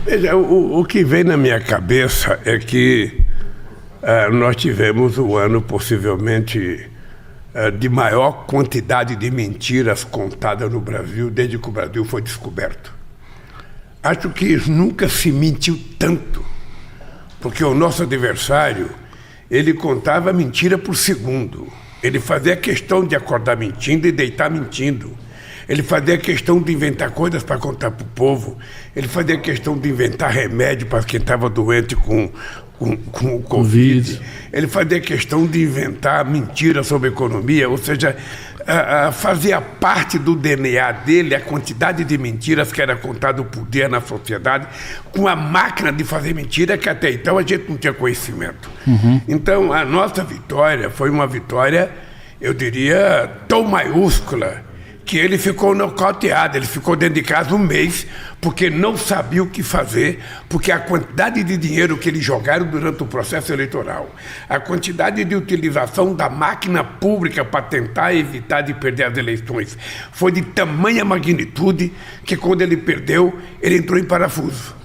Veja, o que vem na minha cabeça é que nós tivemos o ano possivelmente de maior quantidade de mentiras contadas no Brasil desde que o Brasil foi descoberto. Acho que nunca se mentiu tanto, porque o nosso adversário, ele contava mentira por segundo. Ele fazia questão de acordar mentindo e deitar mentindo. Ele fazia questão de inventar coisas para contar para o povo. Ele fazia questão de inventar remédio para quem estava doente com o Covid. Ele fazia questão de inventar mentiras sobre economia, ou seja, fazia parte do DNA dele a quantidade de mentiras que era contado por dia na sociedade, com a máquina de fazer mentira que até então a gente não tinha conhecimento. Então, a nossa vitória foi uma vitória, eu diria, tão maiúscula, que ele ficou nocauteado, ele ficou dentro de casa um mês, porque não sabia o que fazer, porque a quantidade de dinheiro que eles jogaram durante o processo eleitoral, a quantidade de utilização da máquina pública para tentar evitar de perder as eleições, foi de tamanha magnitude que quando ele perdeu, ele entrou em parafuso.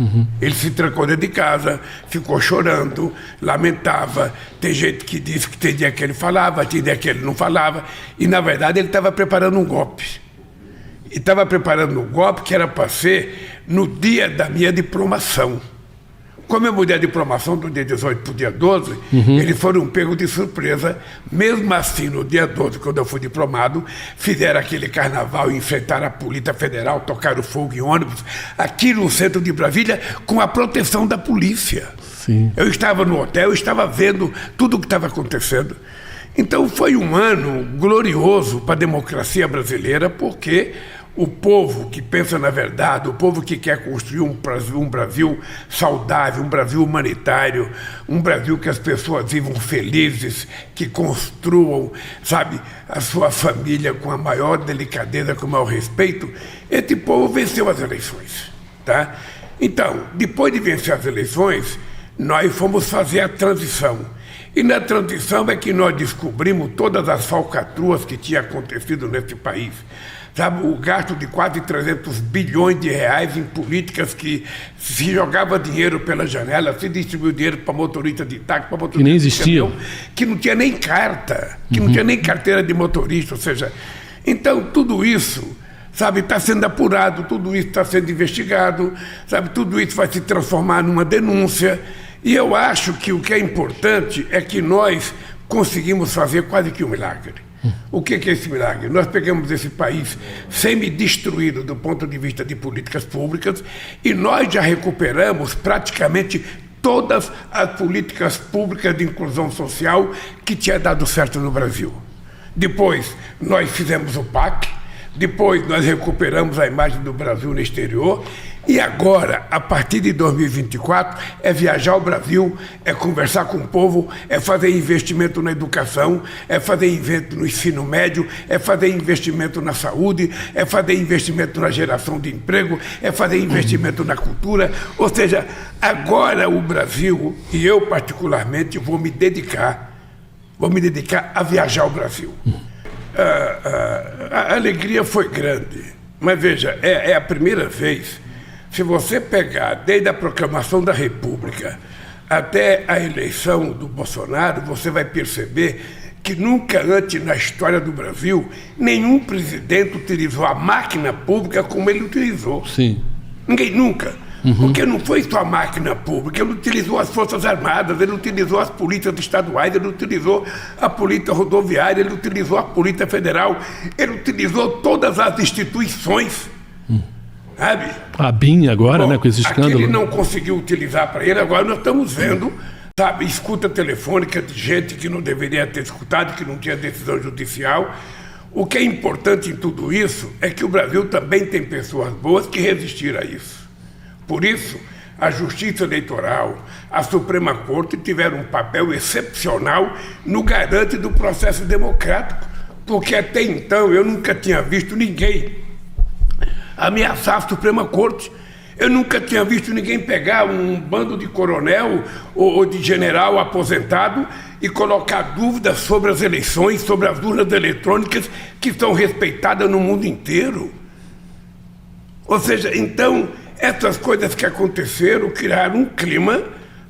Ele se trancou dentro de casa, ficou chorando, lamentava. Tem gente que disse que tem dia que ele falava, tem dia que ele não falava, e na verdade ele estava preparando um golpe. E estava preparando um golpe que era para ser no dia da minha diplomação. Como eu mudei a diplomação do dia 18 para o dia 12, eles foram pegos de surpresa. Mesmo assim, no dia 12, quando eu fui diplomado, fizeram aquele carnaval, enfrentaram a Polícia Federal, tocaram fogo em ônibus, aqui no centro de Brasília, com a proteção da polícia. Sim. Eu estava no hotel, eu estava vendo tudo o que estava acontecendo. Então foi um ano glorioso para a democracia brasileira, porque o povo que pensa na verdade, o povo que quer construir um Brasil saudável, um Brasil humanitário, um Brasil que as pessoas vivam felizes, que construam, sabe, a sua família com a maior delicadeza, com o maior respeito, esse povo venceu as eleições, tá? Então, depois de vencer as eleições, nós fomos fazer a transição. E na transição é que nós descobrimos todas as falcatruas que tinham acontecido nesse país. Sabe, o gasto de quase 300 bilhões de reais em políticas que se jogava dinheiro pela janela, se distribuiu dinheiro para motorista de táxi, para motorista que nem existia, de caminhão, que não tinha nem carta, que não tinha nem carteira de motorista, ou seja, então tudo isso, sabe, está sendo apurado, tudo isso está sendo investigado, sabe, tudo isso vai se transformar numa denúncia, e eu acho que o que é importante é que nós conseguimos fazer quase que um milagre. O que é esse milagre? Nós pegamos esse país semi-destruído do ponto de vista de políticas públicas e nós já recuperamos praticamente todas as políticas públicas de inclusão social que tinha dado certo no Brasil. Depois nós fizemos o PAC, depois nós recuperamos a imagem do Brasil no exterior e agora, a partir de 2024, é viajar ao Brasil, é conversar com o povo, é fazer investimento na educação, é fazer investimento no ensino médio, é fazer investimento na saúde, é fazer investimento na geração de emprego, é fazer investimento na cultura. Ou seja, agora o Brasil, e eu particularmente, vou me dedicar a viajar ao Brasil. A alegria foi grande, mas veja, é a primeira vez. Se você pegar desde a proclamação da República até a eleição do Bolsonaro, você vai perceber que nunca antes na história do Brasil nenhum presidente utilizou a máquina pública como ele utilizou. Sim. Ninguém nunca. Porque não foi só a máquina pública, ele utilizou as Forças Armadas, ele utilizou as polícias estaduais, ele utilizou a polícia rodoviária, ele utilizou a Polícia Federal, ele utilizou todas as instituições. Sabe? A BIM agora, né, com esse escândalo. Aquele não conseguiu utilizar para ele, agora nós estamos vendo, sabe, escuta telefônica de gente que não deveria ter escutado, que não tinha decisão judicial. O que é importante em tudo isso é que o Brasil também tem pessoas boas que resistiram a isso. Por isso, a Justiça Eleitoral, a Suprema Corte tiveram um papel excepcional no garante do processo democrático, porque até então eu nunca tinha visto ninguém ameaçar a Suprema Corte. Eu nunca tinha visto ninguém pegar um bando de coronel ou de general aposentado e colocar dúvidas sobre as eleições, sobre as urnas eletrônicas que são respeitadas no mundo inteiro. Ou seja, então, essas coisas que aconteceram criaram um clima,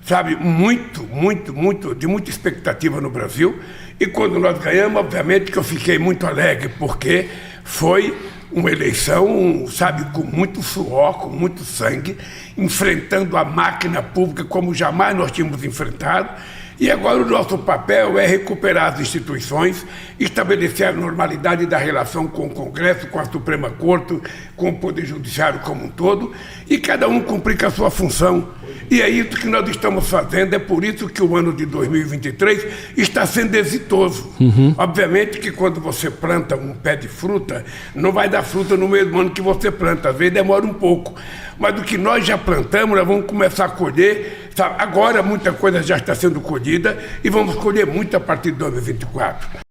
sabe, de muita expectativa no Brasil. E quando nós ganhamos, obviamente que eu fiquei muito alegre, porque foi uma eleição, sabe, com muito suor, com muito sangue, enfrentando a máquina pública como jamais nós tínhamos enfrentado. E agora o nosso papel é recuperar as instituições, estabelecer a normalidade da relação com o Congresso, com a Suprema Corte, com o Poder Judiciário como um todo, e cada um cumprir com a sua função. E é isso que nós estamos fazendo, é por isso que o ano de 2023 está sendo exitoso. Obviamente que quando você planta um pé de fruta, não vai dar fruta no mesmo ano que você planta, às vezes demora um pouco. Mas do que nós já plantamos, nós vamos começar a colher, sabe? Agora muita coisa já está sendo colhida e vamos colher muito a partir de 2024.